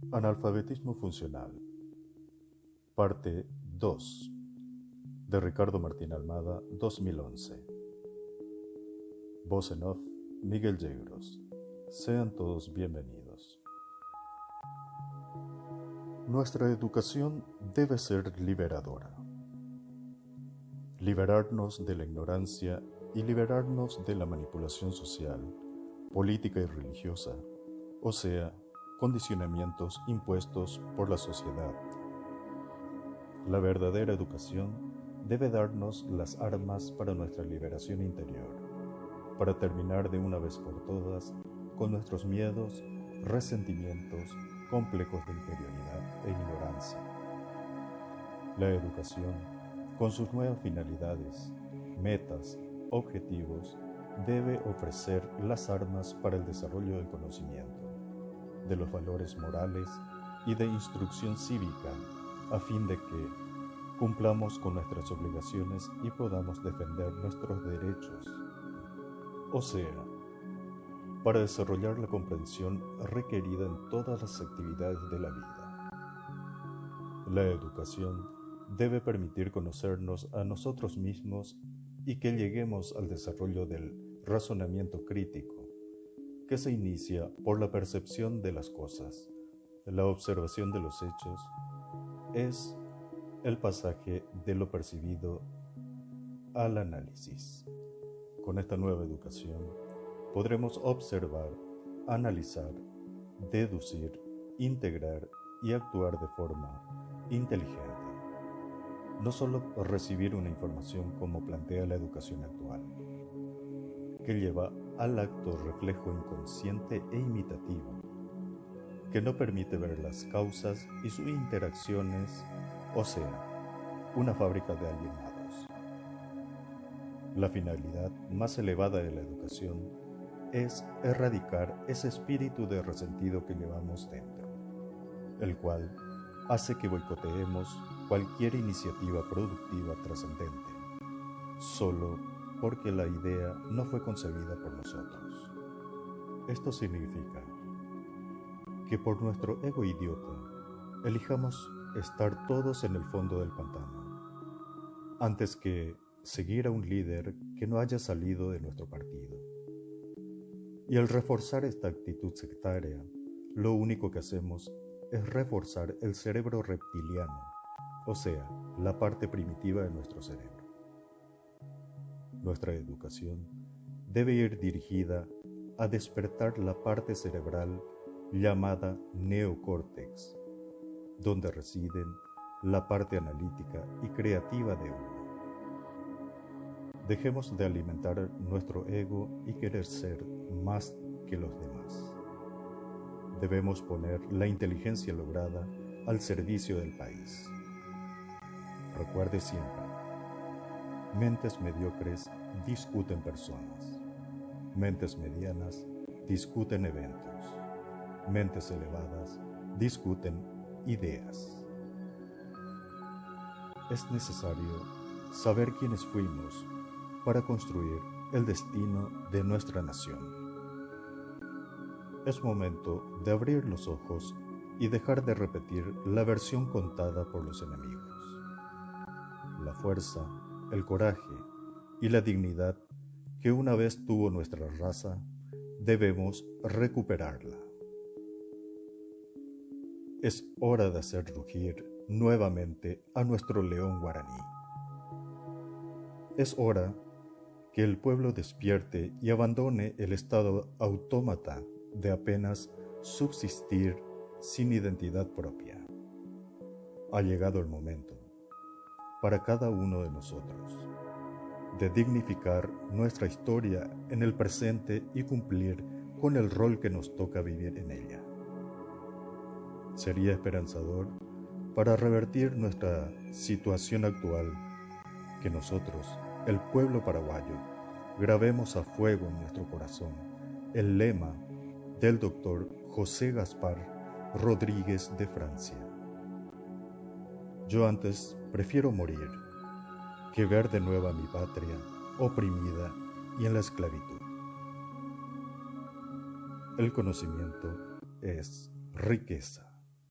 Analfabetismo funcional. Parte 2. De Ricardo Martín Almada, 2011. Voz en off, Miguel Yegros. Sean todos bienvenidos. Nuestra educación debe ser liberadora. Liberarnos de la ignorancia y liberarnos de la manipulación social, política y religiosa, o sea, condicionamientos impuestos por la sociedad. La verdadera educación debe darnos las armas para nuestra liberación interior, para terminar de una vez por todas con nuestros miedos, resentimientos, complejos de inferioridad e ignorancia. La educación, con sus nuevas finalidades, metas, objetivos, debe ofrecer las armas para el desarrollo del conocimiento, de los valores morales y de instrucción cívica, a fin de que cumplamos con nuestras obligaciones y podamos defender nuestros derechos. O sea, para desarrollar la comprensión requerida en todas las actividades de la vida. La educación debe permitir conocernos a nosotros mismos y que lleguemos al desarrollo del razonamiento crítico, que se inicia por la percepción de las cosas. La observación de los hechos es el pasaje de lo percibido al análisis. Con esta nueva educación podremos observar, analizar, deducir, integrar y actuar de forma inteligente. No solo recibir una información como plantea la educación actual, que lleva al acto reflejo inconsciente e imitativo, que no permite ver las causas y sus interacciones, o sea, una fábrica de alienados. La finalidad más elevada de la educación es erradicar ese espíritu de resentido que llevamos dentro, el cual hace que boicoteemos cualquier iniciativa productiva trascendente, solo porque la idea no fue concebida por nosotros. Esto significa que por nuestro ego idiota elijamos estar todos en el fondo del pantano, antes que seguir a un líder que no haya salido de nuestro partido. Y al reforzar esta actitud sectaria, lo único que hacemos es reforzar el cerebro reptiliano, o sea, la parte primitiva de nuestro cerebro. Nuestra educación debe ir dirigida a despertar la parte cerebral llamada neocórtex, donde residen la parte analítica y creativa de uno. Dejemos de alimentar nuestro ego y querer ser más que los demás. Debemos poner la inteligencia lograda al servicio del país. Recuerde siempre, mentes mediocres discuten personas, mentes medianas discuten eventos, mentes elevadas discuten ideas. Es necesario saber quiénes fuimos para construir el destino de nuestra nación. Es momento de abrir los ojos y dejar de repetir la versión contada por los enemigos. La fuerza, el coraje y la dignidad que una vez tuvo nuestra raza, debemos recuperarla. Es hora de hacer rugir nuevamente a nuestro león guaraní. Es hora que el pueblo despierte y abandone el estado autómata de apenas subsistir sin identidad propia. Ha llegado el momento, para cada uno de nosotros, de dignificar nuestra historia en el presente y cumplir con el rol que nos toca vivir en ella. Sería esperanzador para revertir nuestra situación actual que nosotros, el pueblo paraguayo, grabemos a fuego en nuestro corazón el lema del doctor José Gaspar Rodríguez de Francia. Yo antes prefiero morir que ver de nuevo a mi patria oprimida y en la esclavitud. El conocimiento es riqueza.